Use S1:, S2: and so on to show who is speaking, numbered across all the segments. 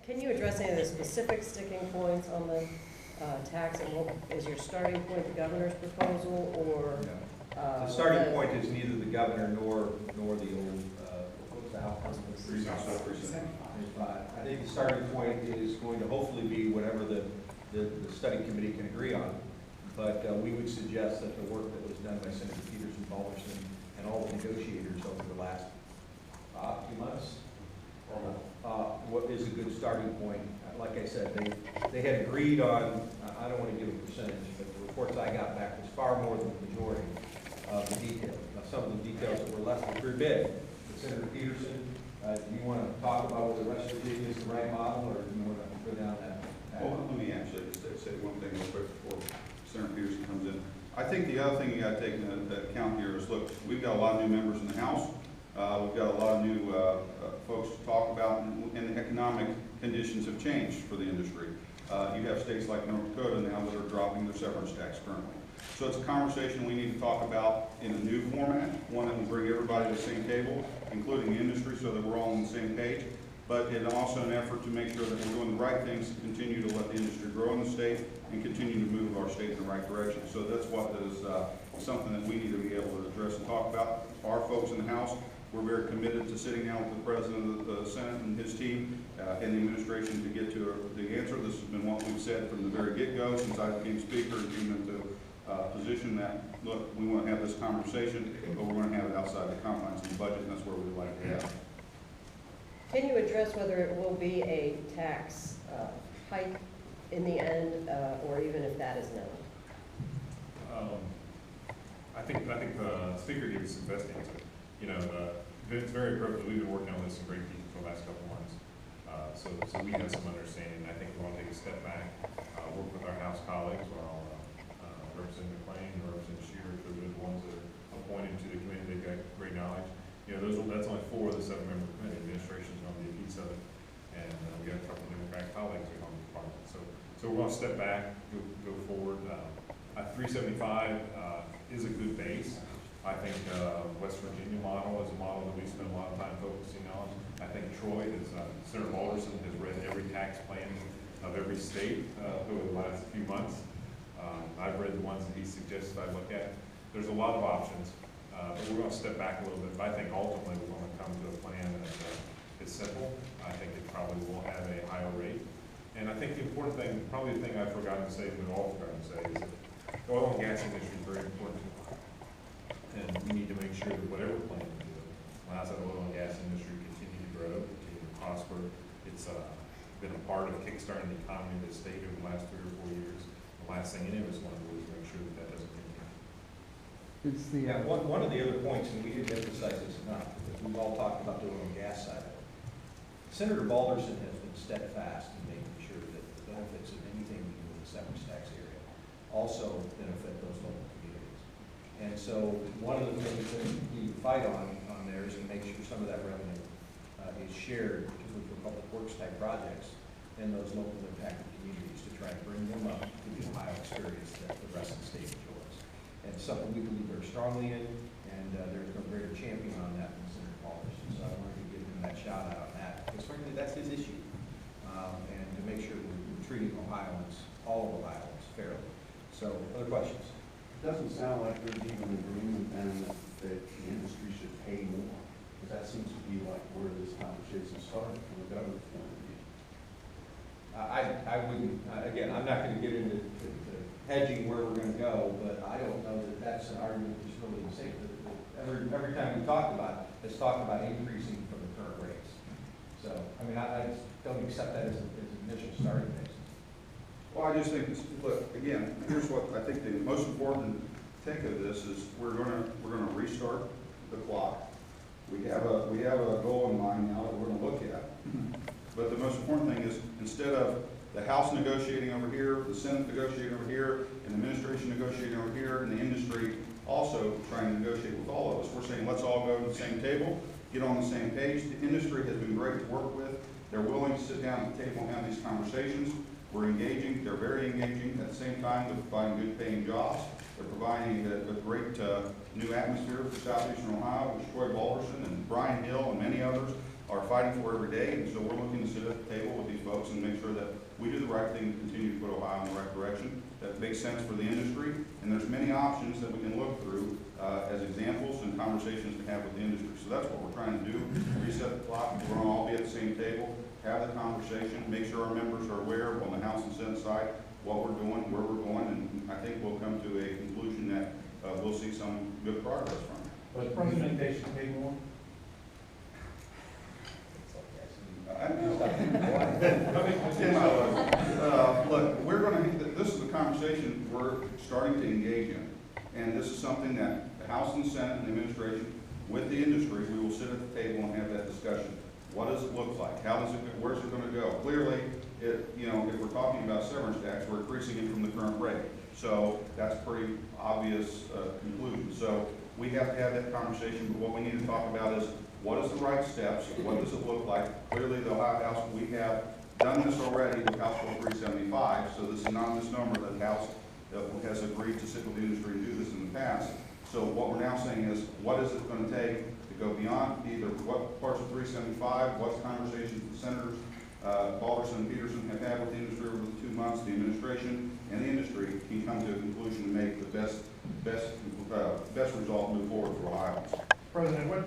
S1: Can you address any of the specific sticking points on the tax, and what is your starting point, the governor's proposal, or?
S2: The starting point is neither the governor nor the old, what was the outcome? 375. I think the starting point is going to hopefully be whatever the study committee can agree on. But we would suggest that the work that was done by Senator Peterson, Balderson, and all the negotiators over the last few months, what is a good starting point. Like I said, they had agreed on, I don't want to give a percentage, but the reports I got back was far more than the majority of the details. Now, some of the details that were left were pretty big. But Senator Peterson, do you want to talk about whether West Virginia is the right model, or do you want to go down that path?
S3: Well, let me actually just say one thing real quick before Senator Peterson comes in. I think the other thing you got to take into account here is, look, we've got a lot of new members in the House. We've got a lot of new folks to talk about, and the economic conditions have changed for the industry. You have states like North Dakota now that are dropping their severance tax currently. So it's a conversation we need to talk about in a new format, one that will bring everybody to the same table, including the industry, so that we're all on the same page. But it's also an effort to make sure that we're doing the right things to continue to let the industry grow in the state and continue to move our state in the right direction. So that's what is something that we need to be able to address and talk about. Our folks in the House, we're very committed to sitting down with the President of the Senate and his team and the administration to get to the answer. This has been what we've said from the very get-go since I became Speaker and came into position that, look, we want to have this conversation, but we're going to have it outside the confines of the budget, and that's where we'd like to have it.
S1: Can you address whether it will be a tax hike in the end, or even if that is known?
S4: I think the Speaker gave us some best answer. You know, it's very appropriate. We've been working on this in great detail for the last couple of months. So we have some understanding. I think we want to take a step back, work with our House colleagues, while Representative McLean and Representative Shearer, those are the ones that are appointed to the committee. They've got great knowledge. You know, that's only 4 of the 7 member committee. Administration's going to be a piece of it, and we got a couple of Democratic colleagues that are on the department. So we're going to step back, go forward. 375 is a good base. I think West Virginia model is a model that we spend a lot of time focusing on. I think Troy, Senator Balderson, has read every tax plan of every state over the last few months. I've read the ones that he suggested I look at. There's a lot of options, but we're going to step back a little bit. But I think ultimately we're going to come to a plan that is simple. I think it probably will have a higher rate. And I think the important thing, probably the thing I've forgotten to say, but all forgotten to say, is that the oil and gas industry is very important. And we need to make sure that whatever plan we do allows that oil and gas industry to continue to grow, continue to prosper. It's been a part of kickstarting the economy of the state over the last 3 or 4 years. The last thing any of us want to do is make sure that that doesn't continue.
S2: Yeah, one of the other points, and we didn't emphasize this enough, because we've all talked about the oil and gas side of it. Senator Balderson has been steadfast in making sure that the benefits of anything we do in the severance tax area also benefit those local communities. And so one of the things that we fight on there is to make sure some of that revenue is shared, particularly for public works type projects, in those local impacted communities to try and bring them up to the Ohio experience that the rest of the state enjoys. And something we believe very strongly in, and there's no greater champion on that than Senator Balderson. So I wanted to give him that shout out on that, because frankly, that's his issue. And to make sure we're treating Ohioans, all of Ohioans, fairly. So, other questions?
S5: It doesn't sound like there's even an agreement then that the industry should pay more, because that seems to be like where this conversation started from the government's point of view.
S2: I wouldn't, again, I'm not going to get into hedging where we're going to go, but I don't know that that's an argument that's really the same. Every time we talked about it, it's talked about increasing from the current rates. So, I mean, I just don't accept that as an initial starting basis.
S3: Well, I just think, look, again, here's what I think the most important take of this is we're going to restart the clock. We have a goal in mind now that we're going to look at. But the most important thing is, instead of the House negotiating over here, the Senate negotiating over here, and the administration negotiating over here, and the industry also trying to negotiate with all of us, we're saying let's all go to the same table, get on the same page. The industry has been great to work with. They're willing to sit down at the table and have these conversations. We're engaging. They're very engaging. At the same time, they're providing good paying jobs. They're providing a great new atmosphere for southeastern Ohio, with Troy Balderson and Brian Hill and many others are fighting for every day, and so we're looking to sit at the table with these folks and make sure that we do the right thing to continue to put Ohio in the right direction, that makes sense for the industry, and there's many options that we can look through as examples and conversations to have with the industry. So that's what we're trying to do, reset the clock, we're gonna all be at the same table, have the conversation, make sure our members are aware on the House and Senate side what we're doing, where we're going, and I think we'll come to a conclusion that we'll see some good progress from it.
S5: But President, they should pay more?
S3: Look, we're going to, this is the conversation we're starting to engage in. And this is something that the House and Senate and the administration, with the industry, we will sit at the table and have that discussion. What does it look like? How does it, where's it going to go? Clearly, if we're talking about severance tax, we're increasing it from the current rate. So that's a pretty obvious conclusion. So we have to have that conversation, but what we need to talk about is what is the right steps, what does it look like? Clearly, the Ohio House, we have done this already with House Bill 375, so this is not a misnomer that the House has agreed to sit with the industry and do this in the past. So what we're now saying is, what is it going to take to go beyond either what parts of 375, what conversations the senators, Balderson and Peterson have had with the industry over the 2 months, the administration and the industry can come to a conclusion to make the best result move forward for Ohio.
S6: President, what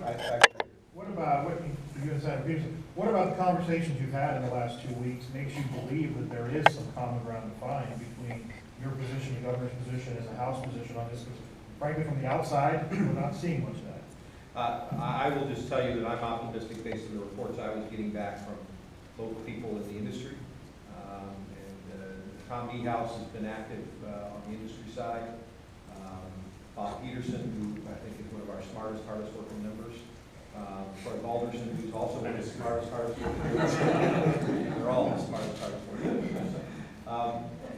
S6: about the conversations you've had in the last 2 weeks makes you believe that there is some common ground to find between your position, the governor's position, and the House position on this? Because frankly, from the outside, we're not seeing much of that.
S2: I will just tell you that I'm optimistic based on the reports I was getting back from local people in the industry. Tom Ehouse has been active on the industry side. Bob Peterson, who I think is one of our smartest, hardest working members. Troy Balderson, who's also one of the smartest, hardest working members. They're all the smartest, hardest working members.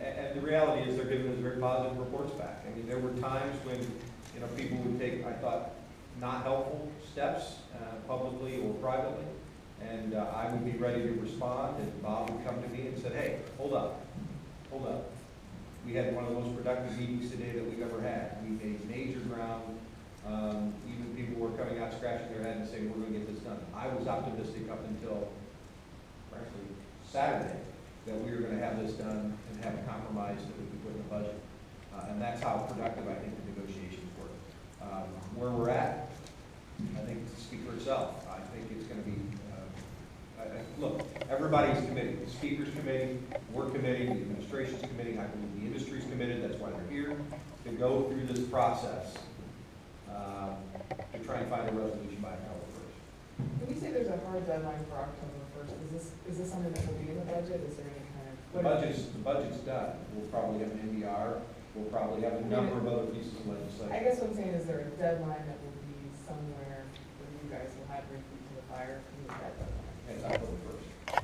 S2: And the reality is they're giving us very positive reports back. I mean, there were times when, people would take, I thought, not helpful steps publicly or privately, and I would be ready to respond, and Bob would come to me and said, hey, hold up. We had one of the most productive meetings today that we've ever had. We made major ground. Even people were coming out scratching their head and saying, we're going to get this done. I was optimistic up until, frankly, Saturday, that we were going to have this done and have a compromise that we could put in the budget. And that's how productive I think the negotiations were. Where we're at, I think it's the speaker itself. I think it's going to be, look, everybody's committed. The speaker's committing, we're committing, the administration's committing, I believe the industry's committed, that's why they're here, to go through this process to try and find a resolution by October 1st.
S7: When you say there's a hard deadline for October 1st, is this something that will be in the budget? Is there any kind of?
S2: The budget's done. We'll probably have an NDR. We'll probably have a number of other pieces of legislation.
S7: I guess what I'm saying is there a deadline that will be somewhere where you guys will have your feet to the fire to meet that deadline?
S2: It's October 1st.